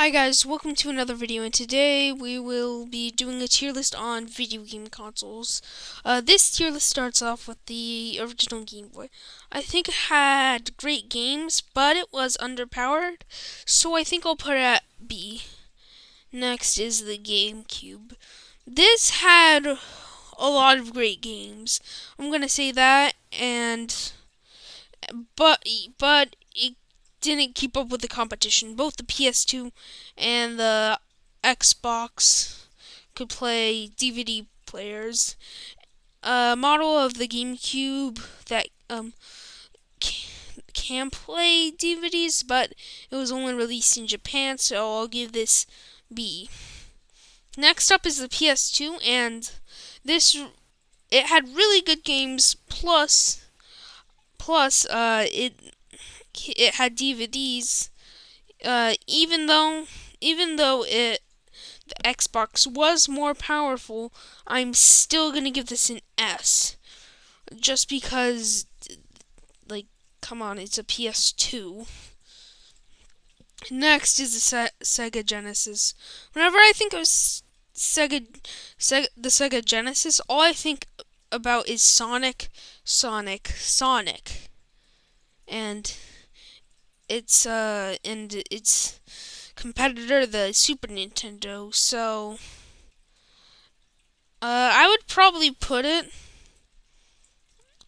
Hi guys, welcome to another video, and today we will be doing a tier list on video game consoles. This tier list starts off with the original Game Boy. I think it had great games, but it was underpowered, so I think I'll put it at B. Next is the Gamecube. This had a lot of great games. I'm gonna say that, but it didn't keep up with the competition. Both the PS2 and the Xbox could play DVD players. A model of the GameCube that can play DVDs, but it was only released in Japan, so I'll give this B. Next up is the PS2, and it had really good games. Plus, it had DVDs. Even though the Xbox was more powerful, I'm still gonna give this an S, just because, like, come on, it's a PS2. Next is the Sega Genesis. Whenever I think of the Sega Genesis, all I think about is Sonic, and its competitor, the Super Nintendo. So I would probably put it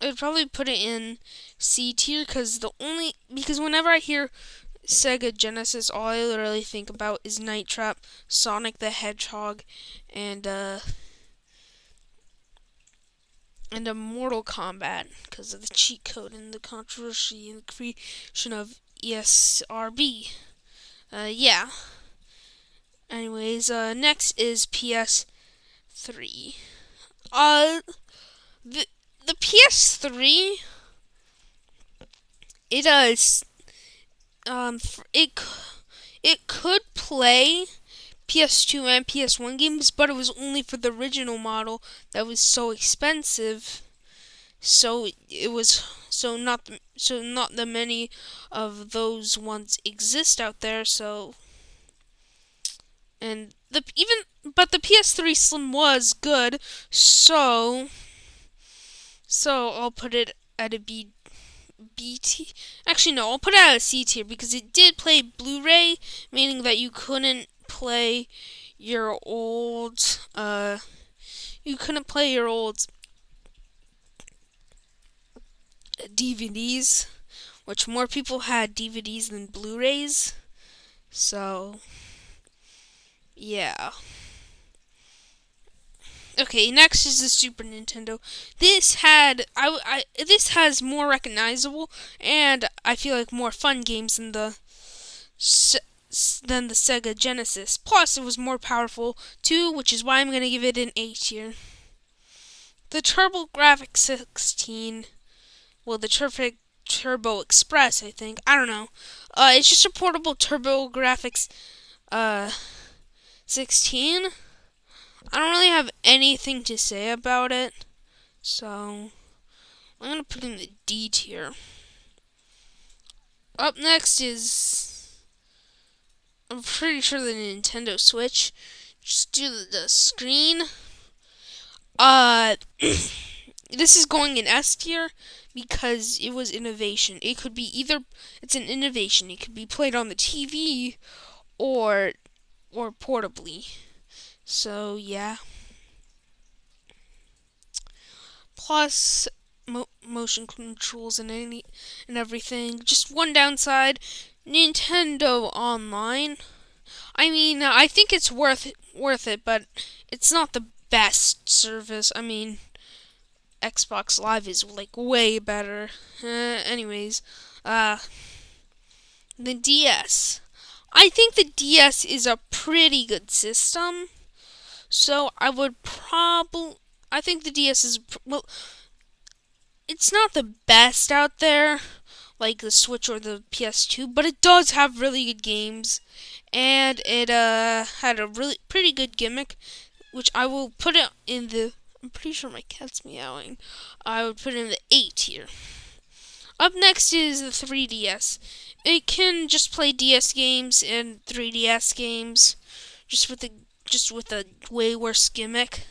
in C tier, because whenever I hear Sega Genesis, all I literally think about is Night Trap, Sonic the Hedgehog, and a Mortal Kombat, because of the cheat code and the controversy and the creation of ESRB. Yeah. Anyways, next is PS3. The PS3, it could play PS2 and PS1 games, but it was only for the original model that was so expensive. So not that many of those ones exist out there. But the Ps3 Slim was good. So I'll put it at a B tier. Actually, no, I'll put it at a C tier, because it did play Blu-ray, meaning that you couldn't play your old DVDs, which more people had DVDs than Blu-rays. So yeah. Okay, next is the Super Nintendo. This has more recognizable, and I feel like more fun games than the Sega Genesis. Plus, it was more powerful too, which is why I'm gonna give it an A tier. The TurboGrafx 16, well, the Turbo Express, I think. I don't know. It's just a portable TurboGrafx 16. I don't really have anything to say about it, so I'm gonna put it in the D tier. Up next is, I'm pretty sure, the Nintendo Switch. Just do the screen. This is going in S tier because it was innovation. It's an innovation. It could be played on the TV or portably. So yeah. Plus motion controls and everything. Just one downside: Nintendo Online. I mean, I think it's worth it, but it's not the best service. I mean, Xbox Live is like way better. Anyways, the DS. I think the DS is a pretty good system. So I think the DS is, well, it's not the best out there, like the Switch or the PS2, but it does have really good games, and it had a really pretty good gimmick, which I will put it in the, I'm pretty sure my cat's meowing, I would put it in the A tier. Up next is the 3DS. It can just play DS games and 3DS games, just with a way worse gimmick.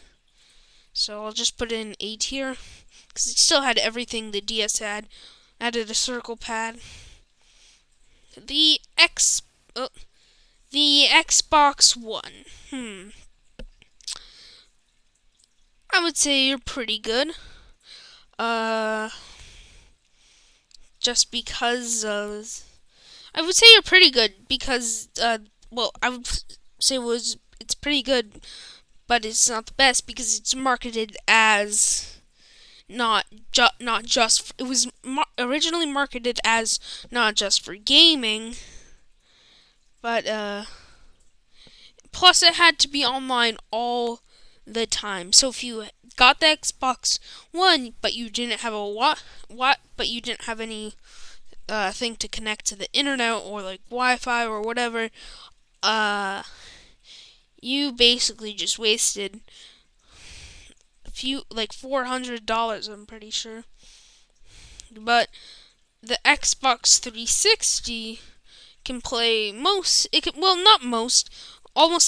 So I'll just put it in A tier because it still had everything the DS had. Added a circle pad. The Xbox One. I would say you're pretty good. Just because I would say you're pretty good because I would say it's pretty good, but it's not the best because it's marketed as not just. It was originally marketed as not just for gaming, but plus it had to be online all the time. So if you got the Xbox One, but you didn't have but you didn't have any thing to connect to the internet or like Wi-Fi or whatever, you basically just wasted $400, I'm pretty sure. But the Xbox 360 can play almost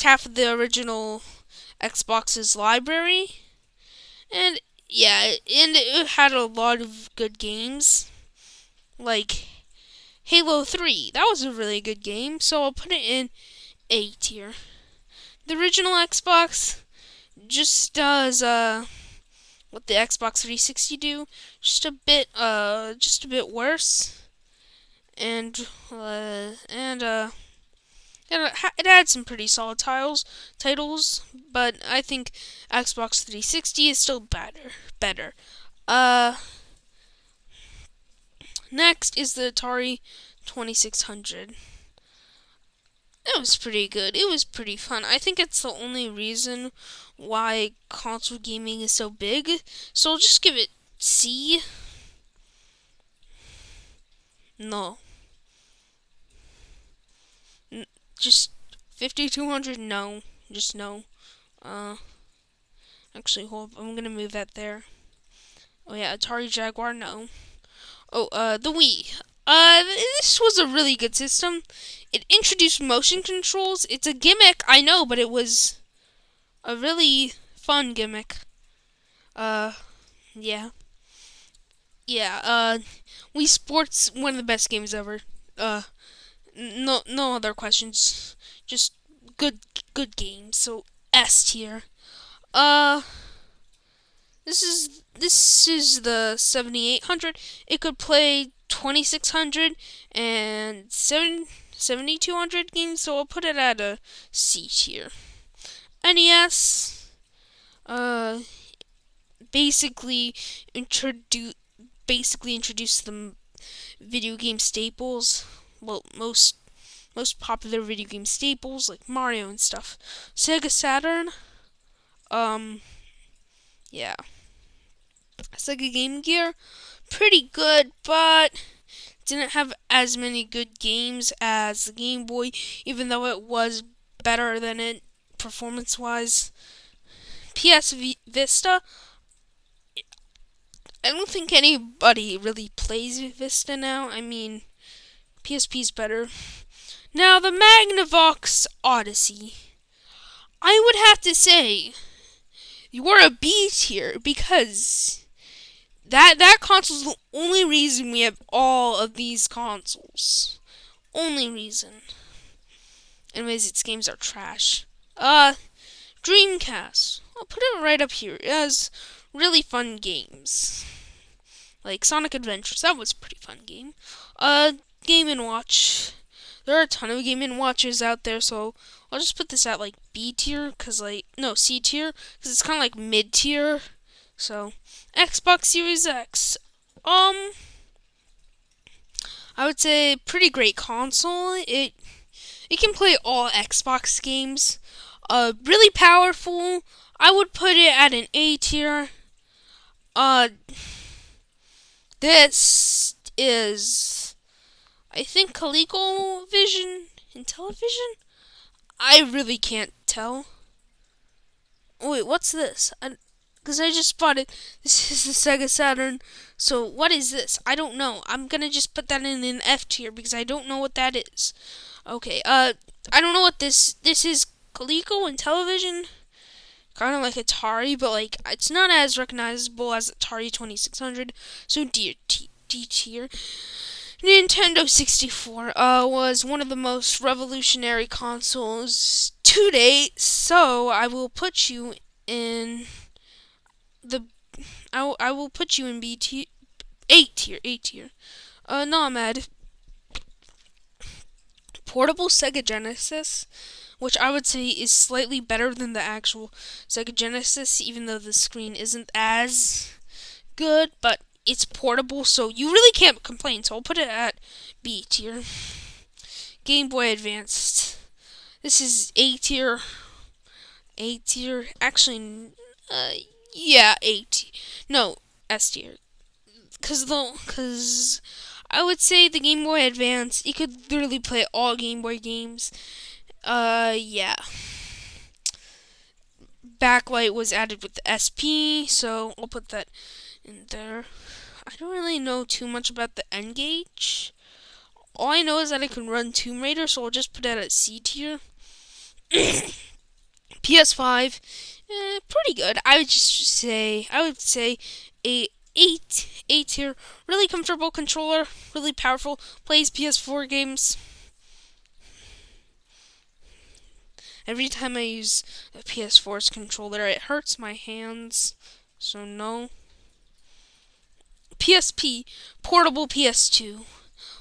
half of the original Xbox's library. And yeah, and it had a lot of good games. Like Halo 3. That was a really good game, so I'll put it in A tier. The original Xbox just does what the Xbox 360 do, just a bit worse. And it had some pretty solid titles, but I think Xbox 360 is still better. Next is the Atari 2600. It was pretty good. It was pretty fun. I think it's the only reason why console gaming is so big. So I'll just give it C. No. Just 5200, no. Just no. Actually, hold up. I'm gonna move that there. Oh yeah, Atari Jaguar, no. Oh, the Wii. This was a really good system. It introduced motion controls. It's a gimmick, I know, but it was a really fun gimmick. Yeah. Yeah, Wii Sports, one of the best games ever. No other questions. Just good games. So S tier. This is the 7800. It could play 2600 and 7200 games, so I'll put it at a C tier. NES, basically introduced the video game staples. Well, most popular video game staples like Mario and stuff. Sega Saturn, yeah. Sega Game Gear, pretty good, but didn't have as many good games as the Game Boy, even though it was better than it performance-wise. PS Vista, I don't think anybody really plays Vista now. I mean, PSP's better. Now, the Magnavox Odyssey. I would have to say, you are a B tier because that console's the only reason we have all of these consoles. Only reason. Anyways, its games are trash. Dreamcast. I'll put it right up here. It has really fun games. Like Sonic Adventures. That was a pretty fun game. Game & Watch. There are a ton of Game & Watches out there, so I'll just put this at like B tier, C tier, because it's kind of like mid tier. So, Xbox Series X. I would say pretty great console. It can play all Xbox games. Really powerful. I would put it at an A tier. This is, I think, ColecoVision in television? I really can't tell. Oh, wait, what's this? Because because I just bought it. This is the Sega Saturn. So what is this? I don't know. I'm gonna just put that in an F tier because I don't know what that is. Okay. I don't know what this is. Coleco and television. Kind of like Atari, but like it's not as recognizable as Atari 2600. So D tier. Nintendo 64 was one of the most revolutionary consoles to date. So I will put you in the I will put you in B tier, A tier. Nomad, portable Sega Genesis, which I would say is slightly better than the actual Sega Genesis, even though the screen isn't as good, but it's portable, so you really can't complain, so I'll put it at B tier. Game Boy Advanced. This is A tier. Actually, yeah, A tier. No, S tier. Cause I would say the Game Boy Advance, you could literally play all Game Boy games. Yeah. Backlight was added with the SP, so I'll put that in there. I don't really know too much about the N-Gage. All I know is that I can run Tomb Raider, so I'll just put that at C tier. PS5, pretty good. I would say A tier. Really comfortable controller, really powerful. Plays PS4 games. Every time I use a PS4's controller, it hurts my hands. So no. PSP, portable PS2.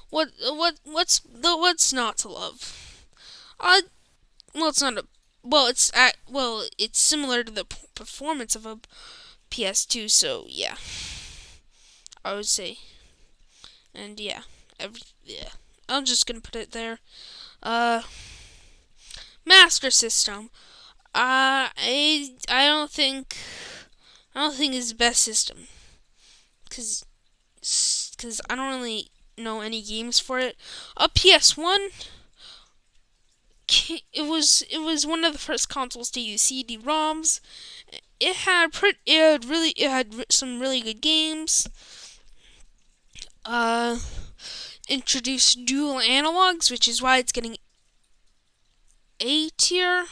What's not to love? Well, it's not a. It's similar to the performance of a PS2. So yeah, I would say, and yeah, yeah. I'm just gonna put it there. Master System. I don't think it's the best system, cause I don't really know any games for it. A PS1. It was one of the first consoles to use CD-ROMs. It had some really good games. Introduced dual analogs, which is why it's getting A tier.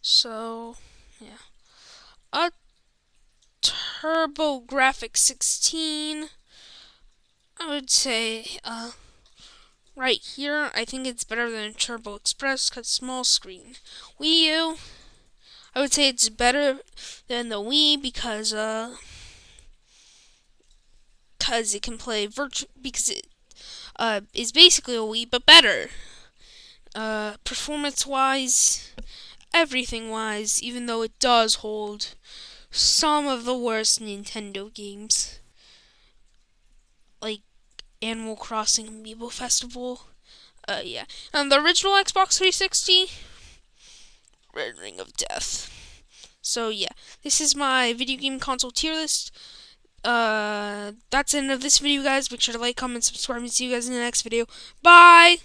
So yeah, a TurboGrafx 16. I would say right here, I think it's better than Turbo Express because small screen. Wii U, I would say it's better than the Wii because it can play because it is basically a Wii but better. Performance wise, everything wise, even though it does hold some of the worst Nintendo games, like Animal Crossing Amiibo Festival. Yeah. And the original Xbox 360, Red Ring of Death. So yeah, this is my video game console tier list. That's the end of this video, guys. Make sure to like, comment, subscribe, and see you guys in the next video. Bye!